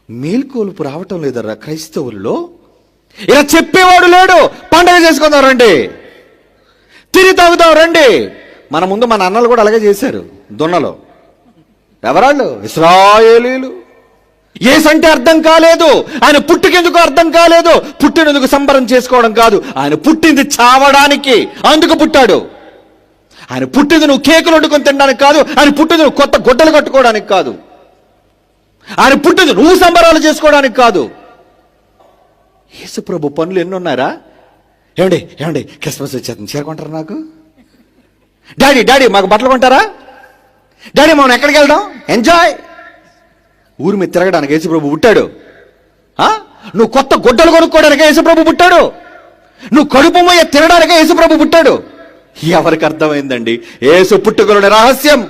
మేల్కొలుపు రావటం లేదరా క్రైస్తవుల్లో. ఇలా చెప్పేవాడు లేడు. పండగ చేసుకుందాం రండి, తిరిగి తాగుదాం రండి. మన ముందు మన అన్నలు కూడా అలాగే చేశారు దున్నలో. ఎవరాళ్ళు? ఇశ్రాయేలీలు. యేసంటే అర్థం కాలేదు, ఆయన పుట్టుకెందుకు అర్థం కాలేదు. పుట్టినందుకు సంబరం చేసుకోవడం కాదు, ఆయన పుట్టింది చావడానికి, అందుకు పుట్టాడు. ఆయన పుట్టింది నువ్వు కేకులు వండుకొని తినడానికి కాదు, ఆయన పుట్టింది నువ్వు కొత్త గుడ్డలు కట్టుకోవడానికి కాదు, ఆయన పుట్టింది నువ్వు సంబరాలు చేసుకోవడానికి కాదు. యేసుప్రభు పనులు ఎన్ని ఉన్నారా? ఏమండి క్రిస్మస్ వచ్చేస్తుంది, చీర కొంటారా నాకు? డాడీ మాకు బట్టలు కొంటారా? డాడీ మనం ఎక్కడికి వెళ్దాం? ఎంజాయ్. ఊరి మీద తిరగడానికి యేసుప్రభు పుట్టాడు. నువ్వు కొత్త గుడ్డలు కొనుక్కోవడానికి యేసుప్రభు పుట్టాడు. నువ్వు కడుపు మొయ్య తినడానికి యేసుప్రభు పుట్టాడు. ఎవరికి అర్థమైందండి యేసు పుట్టుకలోని రహస్యం?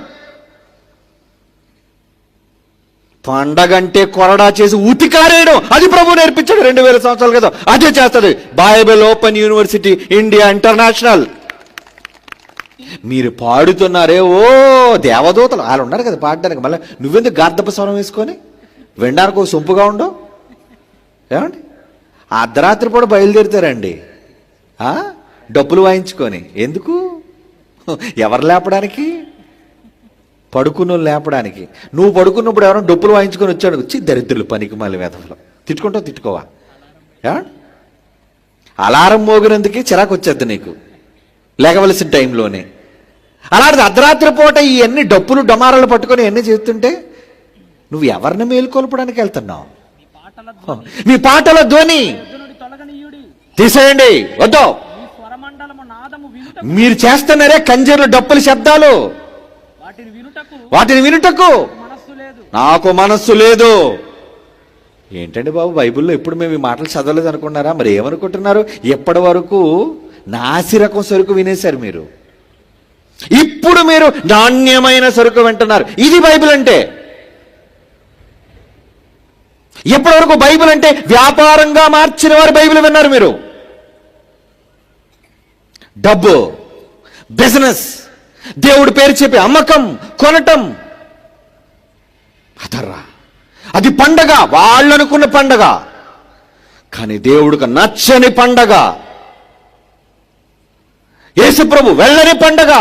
పండగంటే కొరడా చేసి ఉతికారేయడం, అది ప్రభు నేర్పించాడు 2000 సంవత్సరాల క్రితం. అదే చేస్తుంది Bible open university India international. మీరు పాడుతున్నారే, ఓ దేవదూతలు వాళ్ళు ఉన్నారు కదా పాడడానికి. మళ్ళీ నువ్వెందుకు గార్ధపు స్వరం వేసుకొని వినడానికి ఒక సొంపుగా ఉండవు? ఏమండి అర్ధరాత్రి పూట బయలుదేరుతారండి డప్పులు వాయించుకొని. ఎందుకు? ఎవరు లేపడానికి? పడుకున్నోళ్ళు లేపడానికి. నువ్వు పడుకున్నప్పుడు ఎవరైనా డప్పులు వాయించుకొని వచ్చాడు, వచ్చి దరిద్రులు పనికి మళ్ళీ వేధంలో తిట్టుకుంటావు. తిట్టుకోవా? అలారం మోగినందుకే చిరాకు వచ్చేద్ది నీకు లేకవలసిన టైంలోనే. అలాంటిది అర్ధరాత్రి పూట ఇవన్నీ డప్పులు డమారాలు పట్టుకొని ఇవన్నీ చేస్తుంటే నువ్వు ఎవరిని మేలుకొల్పడానికి వెళ్తున్నావు? మీ పాటల ధ్వని తీసేయండి, వద్దు. మీరు చేస్తున్నారే కంజర్లు డప్పుల శబ్దాలు, వాటిని వినుటకు నాకు మనస్సు లేదు. ఏంటండి బాబు, బైబిల్లో ఎప్పుడు మేము ఈ మాటలు చదవలేదు అనుకున్నారా? మరి ఏమనుకుంటున్నారు? ఎప్పటి వరకు నాసిరకం సరుకు వినేశారు మీరు, ఇప్పుడు మీరు నాణ్యమైన సరుకు వింటున్నారు. ఇది బైబిల్ అంటే. ఎప్పటి వరకు బైబిల్ అంటే వ్యాపారంగా మార్చిన వారు బైబిల్ విన్నారు మీరు. డబ్బు, బిజినెస్, దేవుడి పేరు చెప్పి అమ్మకం కొనటం, అదర్రా అది పండగ, వాళ్ళు అనుకున్న పండగ. కానీ దేవుడికి నచ్చని పండగ, యేసుప్రభు వెళ్ళని పండగ,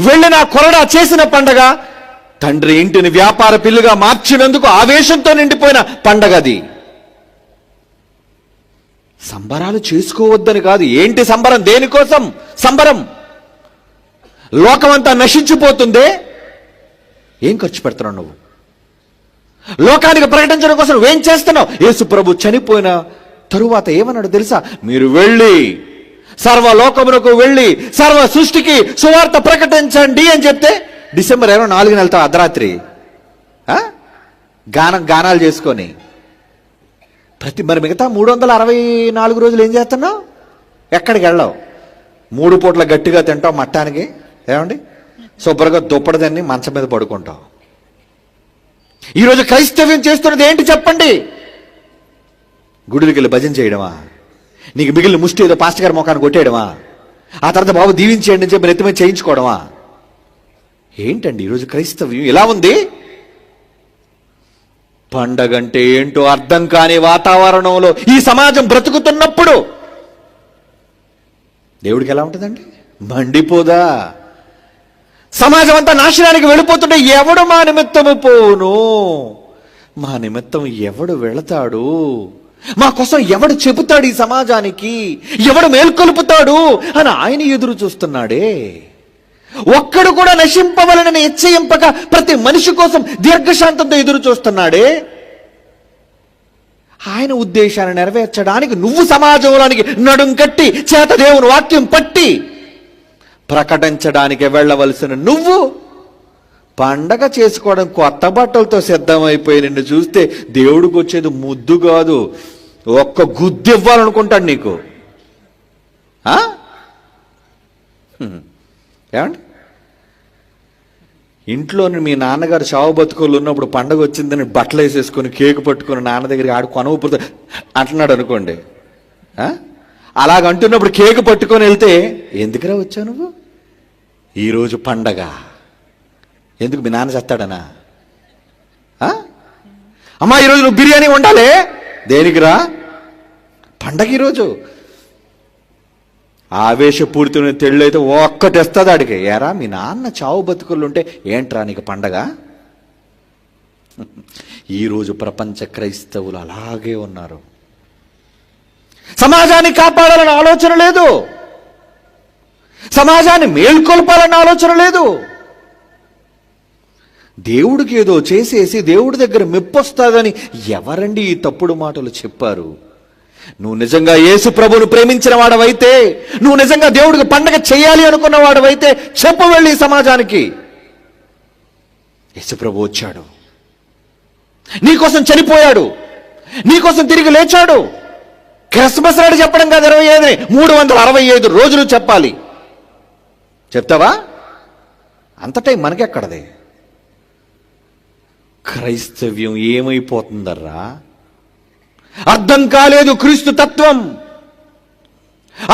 వెళ్ళిన కొరడా చేసిన పండగ, తండ్రి ఇంటిని వ్యాపార పిల్లుగా మార్చినందుకు ఆవేశంతో నిండిపోయిన పండగ అది. సంబరాలు చేసుకోవద్దని కాదు. ఏంటి సంబరం? దేనికోసం సంబరం? లోకమంతా నశించిపోతుందే, ఏం ఖర్చు పెడుతున్నావు నువ్వు? లోకానికి ప్రకటించడం కోసం నువ్వేం చేస్తున్నావు? యేసు ప్రభు చనిపోయిన తరువాత ఏమన్నాడు తెలుసా? మీరు వెళ్ళి సర్వలోకమునకు వెళ్ళి సర్వ సృష్టికి సువార్త ప్రకటించండి అని చెప్తే డిసెంబర్ 24 వెళ్తావు అర్ధరాత్రి గానాలు చేసుకొని. మరి మిగతా 364 రోజులు ఏం చేస్తున్నావు? ఎక్కడికి వెళ్ళావు? 3 పూట్ల గట్టిగా తింటావు మట్టానికి, ఏమండి శుభ్రంగా దుప్పటి తిని మంచం మీద పడుకుంటావు. ఈరోజు క్రైస్తవ్యం చేస్తున్నది ఏంటి చెప్పండి? గుడికి వెళ్ళి భజన చేయడమా? నీకు మిగిలిన ముష్టి ఏదో పాస్టర్ గారి ముఖాన్ని కొట్టేయడమా? ఆ తర్వాత బాబు దీవించేయండి అని చెప్పి నెత్తి మీద చేయించుకోవడమా? ఏంటండి ఈరోజు క్రైస్తవ్యం ఇలా ఉంది? పండగంటే ఏంటో అర్థం కాని వాతావరణంలో ఈ సమాజం బ్రతుకుతున్నప్పుడు దేవుడికి ఎలా ఉంటుందండి? మండిపోదా? సమాజం అంతా నాశనానికి వెళ్ళిపోతుంటే ఎవడు మా నిమిత్తము పోను? మా నిమిత్తం ఎవడు వెళతాడు? మా కోసం ఎవడు చెబుతాడు? ఈ సమాజానికి ఎవడు మేల్కొలుపుతాడు అని ఆయన ఎదురు చూస్తున్నాడే. ఒక్కడు కూడా నశింపవలనని నిశ్చయింపక ప్రతి మనిషి కోసం దీర్ఘశాంతంతో ఎదురు చూస్తున్నాడే. ఆయన ఉద్దేశాన్ని నెరవేర్చడానికి నువ్వు సమాజంలోనికి నడుం కట్టి చేత దేవుని వాక్యం పట్టి ప్రకటించడానికి వెళ్ళవలసిన నువ్వు పండగ చేసుకోవడం కొత్త బట్టలతో సిద్ధమైపోయి నిన్ను చూస్తే దేవుడికి వచ్చేది ముద్దు కాదు, ఒక్క గుద్దు ఇవ్వాలనుకుంటాడు నీకు. ఏమండి ఇంట్లో మీ నాన్నగారు చావు బతుకోళ్ళు ఉన్నప్పుడు పండగ వచ్చిందని బట్టలు వేసేసుకొని కేకు పట్టుకొని నాన్న దగ్గరికి ఆడు కొనవపోతే అంటున్నాడు అనుకోండి. అలాగంటున్నప్పుడు కేకు పట్టుకొని వెళ్తే ఎందుకురా వచ్చావు నువ్వు? ఈరోజు పండగ. ఎందుకు? మీ నాన్న చేస్తాడనా? అమ్మా ఈరోజు నువ్వు బిర్యానీ వండాలి. దేనికిరా? పండగ ఈరోజు. ఆవేశపూరితమైన తెళ్ళైతే ఒక్కటేస్తుంది ఆడికి. ఏరా మీ నాన్న చావు బతుకులు ఉంటే ఏంట్రా నీకు పండగ? ఈరోజు ప్రపంచ క్రైస్తవులు అలాగే ఉన్నారు. సమాజాన్ని కాపాడాలన్న ఆలోచన లేదు, సమాజాన్ని మేల్కొల్పాలన్న ఆలోచన లేదు. దేవుడికి ఏదో చేసేసి దేవుడి దగ్గర మెప్పొస్తాదని ఎవరండి ఈ తప్పుడు మాటలు చెప్పారు? నువ్వు నిజంగా యేసు ప్రభువును ప్రేమించిన వాడవైతే, నువ్వు నిజంగా దేవుడికి పండగ చేయాలి అనుకున్న వాడవైతే చెప్పు వెళ్ళి సమాజానికి, యేసు ప్రభు వచ్చాడు, నీకోసం చనిపోయాడు, నీకోసం తిరిగి లేచాడు. క్రిస్మస్ నాడు చెప్పడం కాదు, 25 365 రోజులు చెప్పాలి. చెప్తావా? అంత టైం మనకెక్కడది? క్రైస్తవ్యం ఏమైపోతుందర్రా? అర్థం కాలేదు క్రీస్తు తత్వం,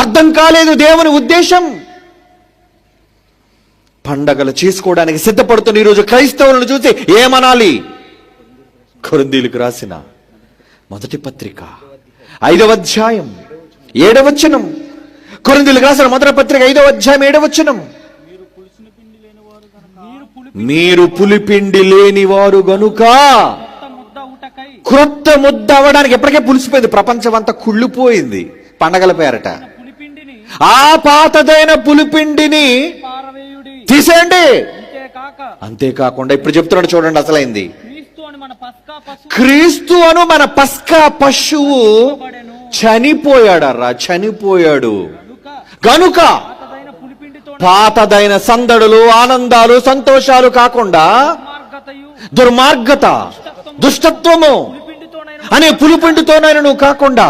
అర్థం కాలేదు దేవుని ఉద్దేశం. పండగలు చేసుకోవడానికి సిద్ధపడుతున్న ఈరోజు క్రైస్తవులను చూసి ఏమనాలి? కొరింథీయులకు రాసిన మొదటి పత్రిక 5వ అధ్యాయం 7వ వచనం. కొరింథీయులకు రాసిన మొదటి పత్రిక 5వ అధ్యాయం 7వ వచనం. మీరు పులిపిండి లేని వారు గనుక క్రొత్త ముద్ద అవ్వడానికి ఎప్పటికే పులిసిపోయింది, ప్రపంచం అంతా కుళ్ళిపోయింది పండగల పేరట. ఆ పాతదైన పులిపిండిని తీసేయండి. అంతేకాకుండా ఇప్పుడు చెప్తున్నాడు చూడండి, అసలైంది. క్రీస్తు అను మన పస్కా పశువు చనిపోయాడర్రా, చనిపోయాడు గనుక పాతదైన సందడులు, ఆనందాలు, సంతోషాలు కాకుండా దుర్మార్గత, దుష్టత్వము అనే పులిపిండితోనైనా నువ్వు కాకుండా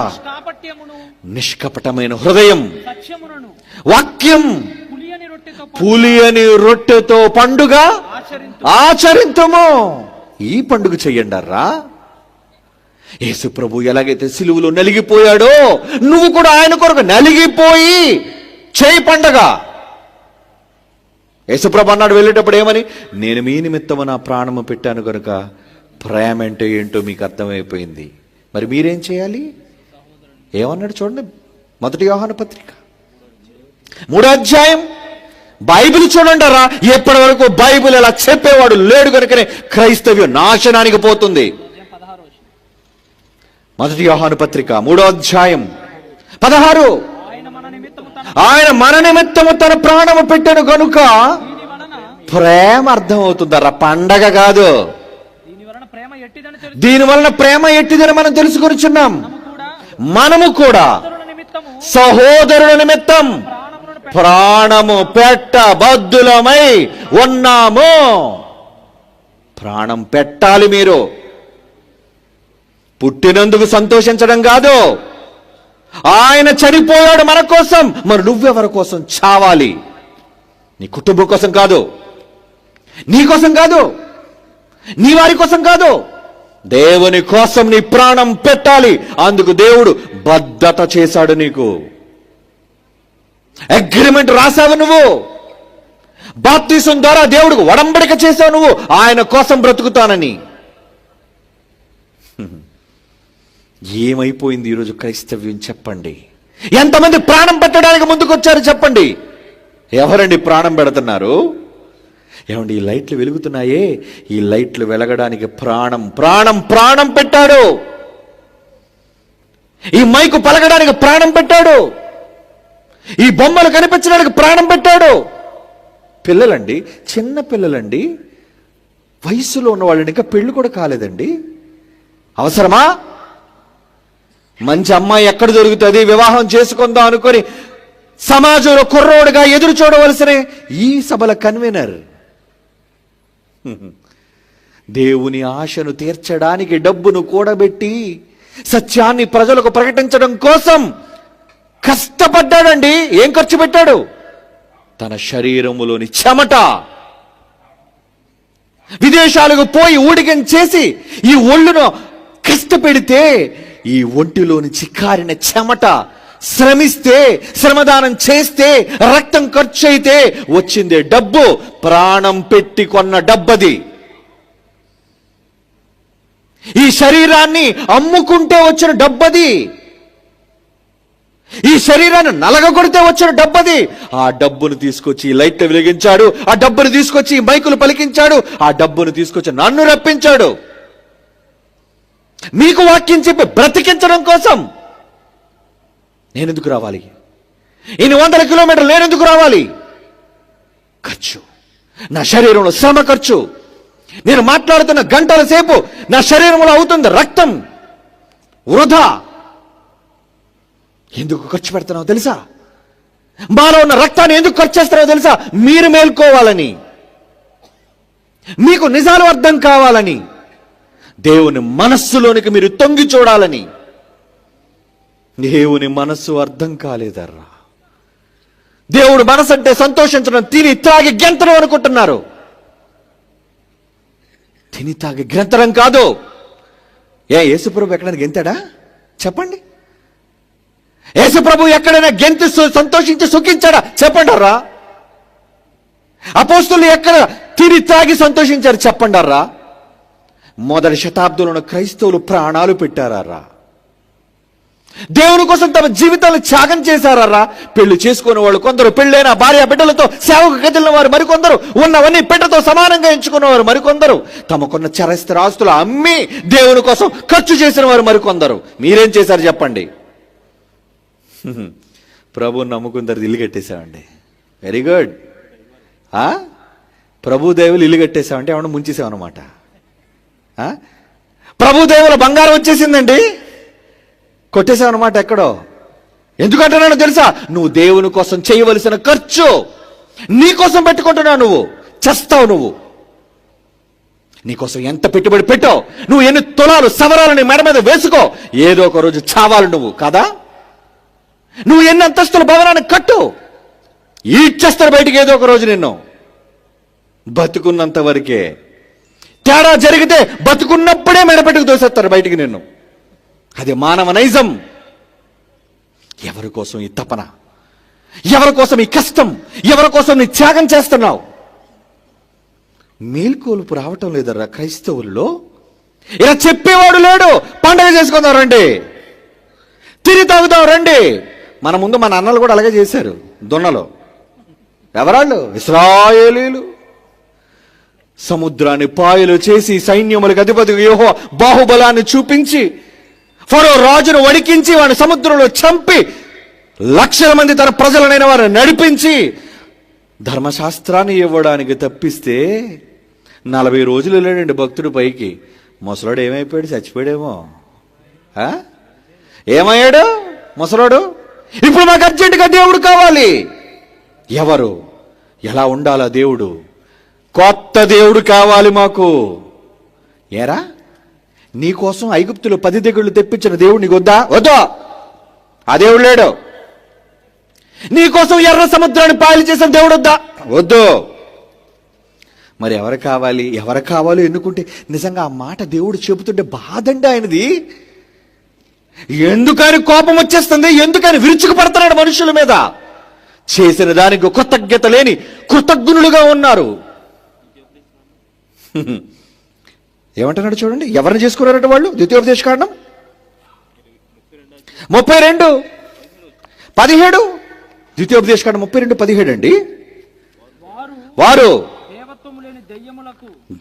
నిష్కపటమైన హృదయం, వాక్యం, పులియని రొట్టెతో పండుగ ఆచరింతుము. ఈ పండుగ చెయ్యండర్రా. యేసు ప్రభు ఎలాగైతే సిలువలో నలిగిపోయాడో నువ్వు కూడా ఆయన కొరకు నలిగిపోయి చేయి పండగ. యేసు ప్రభు అన్నాడు వెళ్ళేటప్పుడు ఏమని? నేను మీ నిమిత్తము నా ప్రాణము పెట్టాను కనుక ప్రేమ అంటే ఏంటో మీకు అర్థమైపోయింది. మరి మీరేం చేయాలి? ఏమన్నాడు చూడండి, 1 యోహాను పత్రిక 3వ అధ్యాయం. బైబిల్ చూడండిరా, ఎప్పటి వరకు బైబిల్ ఎలా చెప్పేవాడు లేడు కనుకనే క్రైస్తవ్యం నాశనానికి పోతుంది. 1 యోహాను పత్రిక 3వ అధ్యాయం 16. ఆయన మన నిమిత్తము తన ప్రాణము పెట్టాను గనుక ప్రేమ అర్థం అవుతుందరా, పండగ కాదు. దీని వలన ప్రేమ ఎట్టిదని మనం తెలుసుకొనిచున్నాం. మనము కూడా సహోదరుల నిమిత్తం ప్రాణము పెట్టబద్దులమై ఉన్నాము. ప్రాణం పెట్టాలి. మీరు పుట్టినందుకు సంతోషించడం కాదు. ఆయన చనిపోయాడు మన కోసం, మరి నువ్వెవరి కోసం చావాలి? నీ కుటుంబం కోసం కాదు, నీ కోసం కాదు, నీ వారి కోసం కాదు, దేవుని కోసం నీ ప్రాణం పెట్టాలి. అందుకు దేవుడు బద్ధత చేశాడు. నీకు అగ్రిమెంట్ రాసావు నువ్వు. బాప్తిసం ద్వారా దేవుడికి ఒడంబడిక చేశావు నువ్వు, ఆయన కోసం బ్రతుకుతానని. ఏమైపోయింది ఈరోజు క్రైస్తవ్యం చెప్పండి? ఎంతమంది ప్రాణం పెట్టడానికి ముందుకొచ్చారు చెప్పండి? ఎవరండి ప్రాణం పెడుతున్నారు? ఏమండి ఈ లైట్లు వెలుగుతున్నాయే, ఈ లైట్లు వెలగడానికి ప్రాణం ప్రాణం ప్రాణం పెట్టాడు. ఈ మైకు పలకడానికి ప్రాణం పెట్టాడు. ఈ బొమ్మలు కనిపించడానికి ప్రాణం పెట్టాడు. పిల్లలండి, చిన్న పిల్లలండి, వయసులో ఉన్న వాళ్ళని ఇంకా పెళ్లి కూడా కాలేదండి. అవసరమా? మంచి అమ్మాయి ఎక్కడ దొరుకుతుంది, వివాహం చేసుకుందాం అనుకొని సమాజంలో కుర్రోడుగా ఎదురు చూడవలసిన ఈ సభల కన్వీనర్ దేవుని ఆశను తీర్చడానికి డబ్బును కూడబెట్టి సత్యాన్ని ప్రజలకు ప్రకటించడం కోసం కష్టపడ్డాడండి. ఏం ఖర్చు పెట్టాడు? తన శరీరములోని చెమట. విదేశాలకు పోయి ఊడిగం చేసి ఈ ఒళ్ళును కష్టపెడితే ఈ ఒంటిలోని చిక్కారిన చెమట శ్రమిస్తే, శ్రమదానం చేస్తే, రక్తం ఖర్చు అయితే వచ్చిందే డబ్బు. ప్రాణం పెట్టి కొన్న డబ్బది. ఈ శరీరాన్ని అమ్ముకుంటే వచ్చిన డబ్బది. ఈ శరీరాన్ని నలగగొడితే వచ్చిన డబ్బది. ఆ డబ్బును తీసుకొచ్చి లైట్ వెలిగించాడు, ఆ డబ్బును తీసుకొచ్చి మైకులు పలికించాడు, ఆ డబ్బును తీసుకొచ్చి నన్ను రప్పించాడు మీకు వాక్యం చెప్పి బ్రతికించడం కోసం. నేనెందుకు రావాలి? ఇన్ని 100 కిలోమీటర్లు నేనెందుకు రావాలి? ఖర్చు, నా శరీరంలో శ్రమ ఖర్చు. నేను మాట్లాడుతున్న గంటల సేపు నా శరీరంలో అవుతుంది రక్తం వృధా. ఎందుకు ఖర్చు పెడుతున్నావు తెలుసా? మాలో ఉన్న రక్తాన్ని ఎందుకు ఖర్చు చేస్తున్నావో తెలుసా? మీరు మేల్కోవాలని, మీకు నిజాలు అర్థం కావాలని, దేవుని మనస్సులోనికి మీరు తొంగి చూడాలని. దేవుని మనస్సు అర్థం కాలేదర్రా. దేవుడు మనసు అంటే సంతోషించడం, తిని తాగి గెంతడం అనుకుంటున్నారు. తిని తాగి గెంతడం కాదు. యేసుప్రభు ఎక్కడైనా గెంతాడా చెప్పండి? యేసుప్రభు ఎక్కడైనా గెంతి సంతోషించి సుఖించాడా చెప్పండారా? అపోస్తులు ఎక్కడ తిని తాగి సంతోషించారు చెప్పండారా? మొదటి శతాబ్దంలో క్రైస్తవులు ప్రాణాలు పెట్టారా? దేవుని కోసం తమ జీవితాలు త్యాగం చేశారా? పెళ్లి చేసుకునే వాళ్ళు కొందరు, పెళ్ళైన భార్య బిడ్డలతో సేవకు గదిలిన వారు మరికొందరు, ఉన్నవన్నీ బిడ్డతో సమానంగా ఎంచుకున్నవారు మరికొందరు, తమకున్న చరస్థిర ఆస్తులు అమ్మి దేవుని కోసం ఖర్చు చేసిన వారు మరికొందరు. మీరేం చేశారు చెప్పండి? ప్రభుని నమ్ముకుందరు ఇల్లు కట్టేశామండి. Very good. ప్రభు దేవులు ఇల్లు కట్టేశామంటే ఏమన్నా ముంచేసామన్నమాట. ప్రభు దేవుల బంగారం వచ్చేసిందండి, కొట్టేశావన్నమాట ఎక్కడో. ఎందుకంటున్నానో తెలుసా? నువ్వు దేవుని కోసం చేయవలసిన ఖర్చు నీకోసం పెట్టుకుంటున్నావు. నువ్వు చస్తావు. నువ్వు నీకోసం ఎంత పెట్టుబడి పెట్టావు, నువ్వు ఎన్ని తులాలు సవరాలని మెడ మీద వేసుకో, ఏదో ఒక రోజు చావాలి నువ్వు కదా. నువ్వు ఎన్ని అంతస్తుల భవనాన్ని కట్టు, ఈడ్చేస్తారు బయటికి ఏదో ఒక రోజు నిన్ను. బతుకున్నంత వరకే. తేడా జరిగితే బతుకున్నప్పుడే మెడపెట్టుకు దోసేస్తారు బయటికి నిన్ను. అది మానవ నైజం. ఎవరి కోసం ఈ తపన? ఎవరి కోసం ఈ కష్టం? ఎవరి కోసం నీ త్యాగం చేస్తున్నావు? మేల్కొలుపు రావటం లేదరా క్రైస్తవుల్లో. ఇలా చెప్పేవాడు లేడు. పండగ చేసుకుందాం రండి, తిరిగి తాగుదాం రండి. మన ముందు మన అన్నలు కూడా అలాగే చేశారు దున్నలో. ఎవరాళ్ళు? ఇశ్రాయేలీలు. సముద్రాన్ని పాయలు చేసి సైన్యములకు అధిపతి యెహోవా బాహుబలాన్ని చూపించి ఫరో రాజును వణికించి వాడిని సముద్రంలో చంపి లక్షల మంది తన ప్రజలనైన వారిని నడిపించి ధర్మశాస్త్రాన్ని ఇవ్వడానికి తప్పిస్తే 40 రోజులు వెళ్ళాడండి భక్తుడు పైకి. ముసలాడు ఏమైపోయాడు? చచ్చిపోయాడేమో. ఏమయ్యాడు ముసలాడు? ఇప్పుడు మాకు అర్జెంటుగా దేవుడు కావాలి. ఎవరు? ఎలా ఉండాలా దేవుడు? కొత్త దేవుడు కావాలి మాకు. ఏరా, నీకోసం ఐగుప్తులో 10 తెగుళ్ళు తెప్పించిన దేవుడు నీకు వద్దా? వద్దా. ఆ దేవుడు లేడు. నీకోసం ఎర్ర సముద్రాన్ని పాయలు చేసిన దేవుడు వద్దా? వద్దు. మరి ఎవరు కావాలి? ఎవరు కావాలో ఎన్నుకుంటే నిజంగా ఆ మాట దేవుడు చెబుతుంటే బాధండి ఆయనది. ఎందుకని కోపం వచ్చేస్తుంది? ఎందుకని విరుచుకుపడుతున్నాడు మనుషుల మీద? చేసిన దానికి కృతజ్ఞత లేని కృతజ్ఞులుగా ఉన్నారు. ఏమంటున్నాడు చూడండి, ఎవరిని చేసుకున్నారట వాళ్ళు? ద్వితీయోపదేశకాండం 32:17. ద్వితీయోపదేశకాండం 32:17 అండి. వారు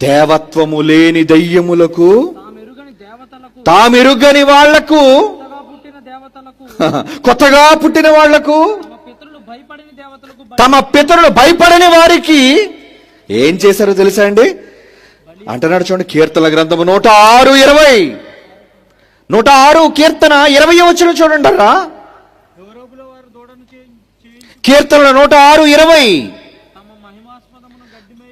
దేవత్వము లేని దయ్యములకు, తామెరుగని వాళ్లకు, కొత్తగా పుట్టిన వాళ్లకు, తమ పితరులు భయపడని వారికి ఏం చేశారో తెలుసా అండి? అంటున్నాడు చూడండి, కీర్తనల గ్రంథము 106:20. 106 కీర్తన 20 వచనం చూడండి రా. కీర్తనల 106:20.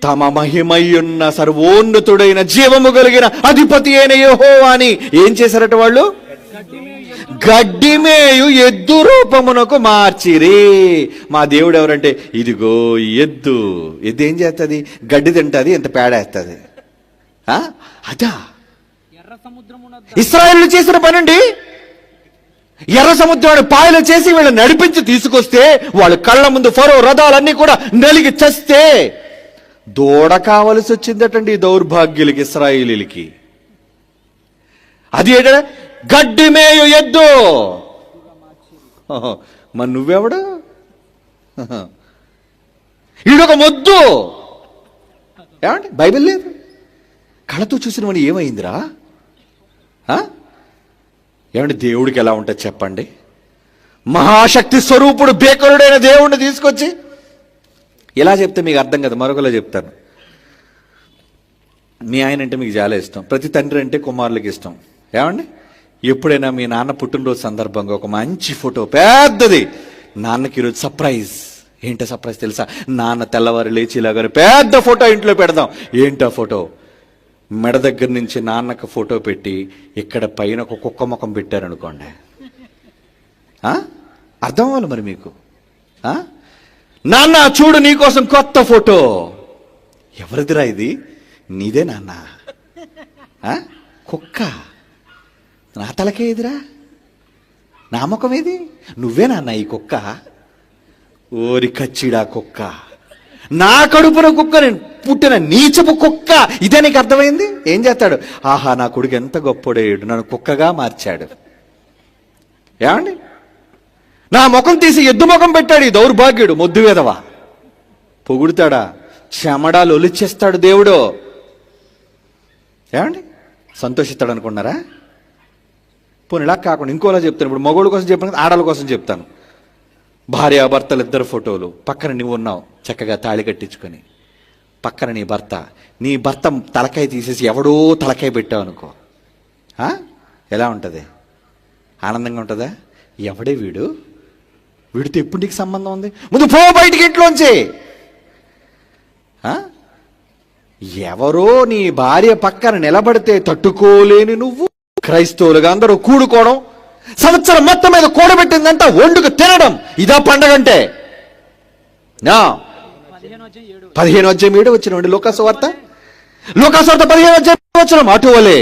తమ మహిమయున్న సర్వోన్నతుడైన జీవము కలిగిన అధిపతి అయిన యెహోవా అని ఏం చేశారట వాళ్ళు? గడ్డిమేయు ఎద్దు రూపమునకు మార్చిరి. మా దేవుడు ఎవరంటే ఇదిగో ఎద్దు. ఎద్దు ఏం చేస్తుంది? గడ్డి తింటది, ఎంత పేడేస్తుంది. అదా ఇశ్రాయేలు చేసిన పనండి. ఎర్ర సముద్రాన్ని పాయలు చేసి వీళ్ళని నడిపించి తీసుకొస్తే వాళ్ళ కళ్ళ ముందు ఫరో రథాలన్నీ కూడా నలిగి చస్తే దూడ కావలసి వచ్చిందటండి ఈ దౌర్భాగ్యులకి, ఇశ్రాయేలీలకి. అది ఏంటంటే గడ్డి మేయు ఎద్దు. మరి నువ్వెవడు? ఈడొక మొద్దు. ఏమండి బైబిల్ లేదు. కళ్ళతో చూసిన వాడు ఏమైందిరా? ఏమంటే దేవుడికి ఎలా ఉంటుంది చెప్పండి? మహాశక్తి స్వరూపుడు బేకరుడైన దేవుడిని తీసుకొచ్చి ఇలా చెప్తే మీకు అర్థం కదా, మరొకలా చెప్తాను. మీ ఆయన అంటే మీకు చాలా ఇష్టం, ప్రతి తండ్రి అంటే కుమారులకి ఇష్టం. ఏమండి ఎప్పుడైనా మీ నాన్న పుట్టినరోజు సందర్భంగా ఒక మంచి ఫోటో పెద్దది, నాన్నకి ఈరోజు సర్ప్రైజ్. ఏంటో సర్ప్రైజ్ తెలుసా? నాన్న తెల్లవారు లేచిలాగానే పెద్ద ఫోటో ఇంట్లో పెడదాం. ఏంటో ఫోటో? మెడ దగ్గర నుంచి నాన్నకు ఫోటో పెట్టి ఇక్కడ పైన ఒక కుక్క ముఖం పెట్టారనుకోండి. అర్థం అవ్వాలి మరి మీకు. నాన్న చూడు నీకోసం కొత్త ఫోటో. ఎవరిదిరా ఇది? నీదే నాన్న. కుక్క నా తలకే ఎదురా, నా ముఖం ఏది? నువ్వే నాన్న ఈ కుక్క. ఓరి కచ్చిడా కుక్క, నా కడుపున కుక్క, నేను పుట్టిన నీచపు కుక్క. ఇదే నీకు అర్థమైంది? ఏం చేస్తాడు? ఆహా నా కొడుకు ఎంత గొప్పడేయుడు, నన్ను కుక్కగా మార్చాడు. ఏమండి నా ముఖం తీసి ఎద్దు ముఖం పెట్టాడు ఈ దౌర్భాగ్యుడు, మొద్దు వేదవా. పొగుడుతాడా? చెమడాలు ఒలిచేస్తాడు దేవుడు. ఏమండి సంతోషిస్తాడు అనుకున్నారా? పోనీ ఇలా కాకుండా ఇంకోలా చెప్తాను. ఇప్పుడు మగోళ్ళ కోసం చెప్పాను, ఆడల కోసం చెప్తాను. భార్యాభర్తలు ఇద్దరు ఫోటోలు, పక్కన నువ్వు ఉన్నావు చక్కగా తాళి కట్టించుకొని, పక్కన నీ భర్త తలకాయ తీసేసి ఎవడో తలకాయ పెట్టావు అనుకో, ఎలా ఉంటుంది? ఆనందంగా ఉంటుందా? ఎవడే వీడు, వీడితో ఎప్పుడు నీకు సంబంధం ఉంది? ముందు పో బయటికి ఇంట్లోంచి. ఎవరో నీ భార్య పక్కన నిలబడితే తట్టుకోలేని నువ్వు క్రైస్తవులుగా అందరూ కూడుకోవడం, సంవత్సరం మొత్తం మీద కూడబెట్టిందంతా వండుకు తినడం, ఇదా పండగ అంటే? 15:7 వచ్చిన లోకాసువార్త 15:7 అటువలే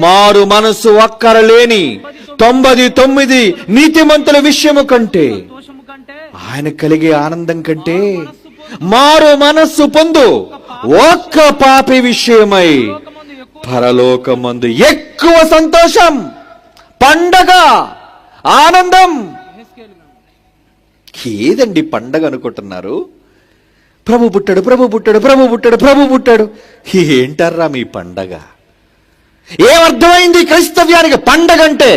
మారు మనస్సు అక్కరలేని 99 నీతిమంతుల విషయము కంటే, ఆయన కలిగే ఆనందం కంటే మారు మనస్సు పొందు ఒక్క పాపి విషయమై పరలోకమందు ఎక్కువ సంతోషం, పండగ, ఆనందం. ఏదండి పండగ అనుకుంటున్నారు? ప్రభు పుట్టాడు, ప్రభు పుట్టాడు, ప్రభు పుట్టాడు, ప్రభు పుట్టాడు. ఏంటర్రా మీ పండగ? ఏమర్థమైంది క్రైస్తవ్యానికి పండగ అంటే?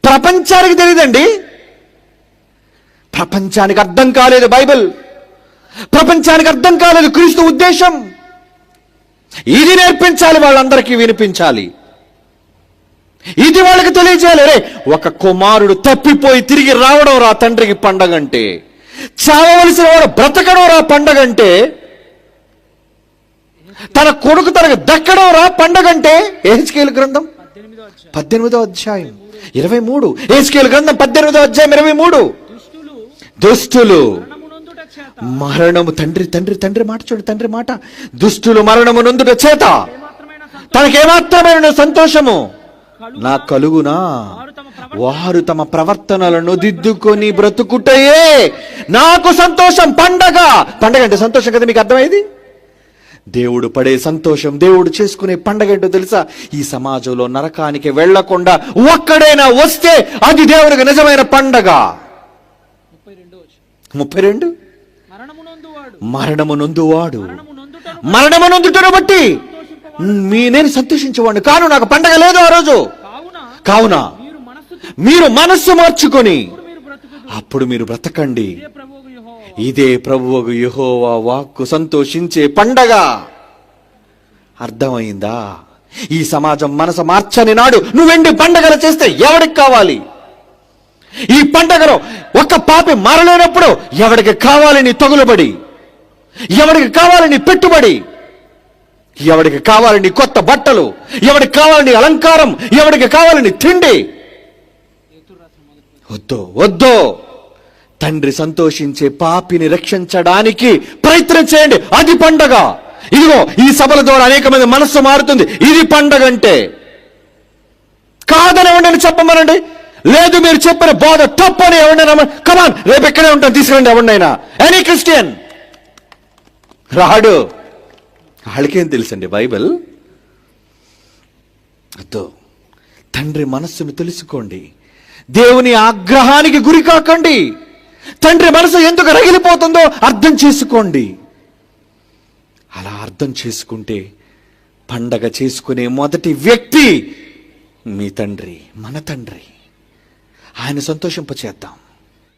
ప్రపంచానికి తెలియదండి. ప్రపంచానికి అర్థం కాలేదు బైబిల్, ప్రపంచానికి అర్థం కాలేదు క్రీస్తు ఉద్దేశం. ఇది నేర్పించాలి, వాళ్ళందరికీ వినిపించాలి, ఇది వాళ్ళకి తెలియజేయాలి. రే ఒక కుమారుడు తప్పిపోయి తిరిగి రావడం రా తండ్రికి పండగ అంటే, చావవలసిన వాడు బ్రతకడం రా పండగ అంటే, తన కొడుకు తనకు దక్కడం రా పండగ అంటే. యెహెజ్కేలు గ్రంథం 18వ అధ్యాయం 23. యెహెజ్కేలు గ్రంథం 18వ అధ్యాయం 23. దుష్టులు మరణము, తండ్రి మాట చూడు, తండ్రి మాట. దుష్టులు మరణము నొందుట చేత తనకేమాత్రమైన సంతోషము నా కలుగునా, వారు తమ ప్రవర్తనలను దిద్దుకొని బ్రతుకుటయే నాకు సంతోషం. పండగ అంటే సంతోషం కదా, మీకు అర్థమైంది? దేవుడు పడే సంతోషం, దేవుడు చేసుకునే పండగ ఏంటో తెలుసా? ఈ సమాజంలో నరకానికి వెళ్లకుండా ఒక్కడైనా వస్తే అది దేవుడికి నిజమైన పండగ. 32 మరణము నొందువాడు మరణము నొందుటను బట్టి నేను సంతోషించేవాడిని కాను, నాకు పండగ లేదు ఆ రోజు. కావున మీరు మనస్సు మార్చుకొని అప్పుడు మీరు బ్రతకండి. ఇదే ప్రభువు యెహోవా వాక్కు సంతోషించే పండగ. అర్థమైందా? ఈ సమాజం మనసు మార్చని నాడు నువ్వెండి పండగలు చేస్తే ఎవడికి కావాలి? ఈ పండగలో ఒక పాపి మారలేనప్పుడు ఎవడికి కావాలి నీ తగులుబడి? ఎవడికి కావాలి నీ పెట్టుబడి? ఎవడికి కావాలి నీ కొత్త బట్టలు? ఎవడికి కావాలి నీ అలంకారం? ఎవడికి కావాలి నీ తిండి? వద్దు. తండ్రి సంతోషించే పాపిని రక్షించడానికి ప్రయత్నం చేయండి, అది పండగ. ఇదిగో ఈ సభల ద్వారా అనేక మంది మనస్సు మారుతుంది, ఇది పండగ అంటే. కాదని ఎవరిని చెప్పమనండి, లేదు మీరు చెప్పిన బోధ తప్పని ఎవరినైనా కమాన్ రేపు ఎక్కడే ఉంటాను తీసుకురండి ఎవరినైనా. ఎనీ క్రిస్టియన్ రాడు. వాళ్ళకేం తెలుసండి బైబిల్? అదో తండ్రి మనస్సును తెలుసుకోండి. దేవుని ఆగ్రహానికి గురి కాకండి. తండ్రి మనసు ఎందుకు రగిలిపోతుందో అర్థం చేసుకోండి. అలా అర్థం చేసుకుంటే పండగ చేసుకునే మొదటి వ్యక్తి మీ తండ్రి, మన తండ్రి. ఆయన సంతోషింపచేద్దాం.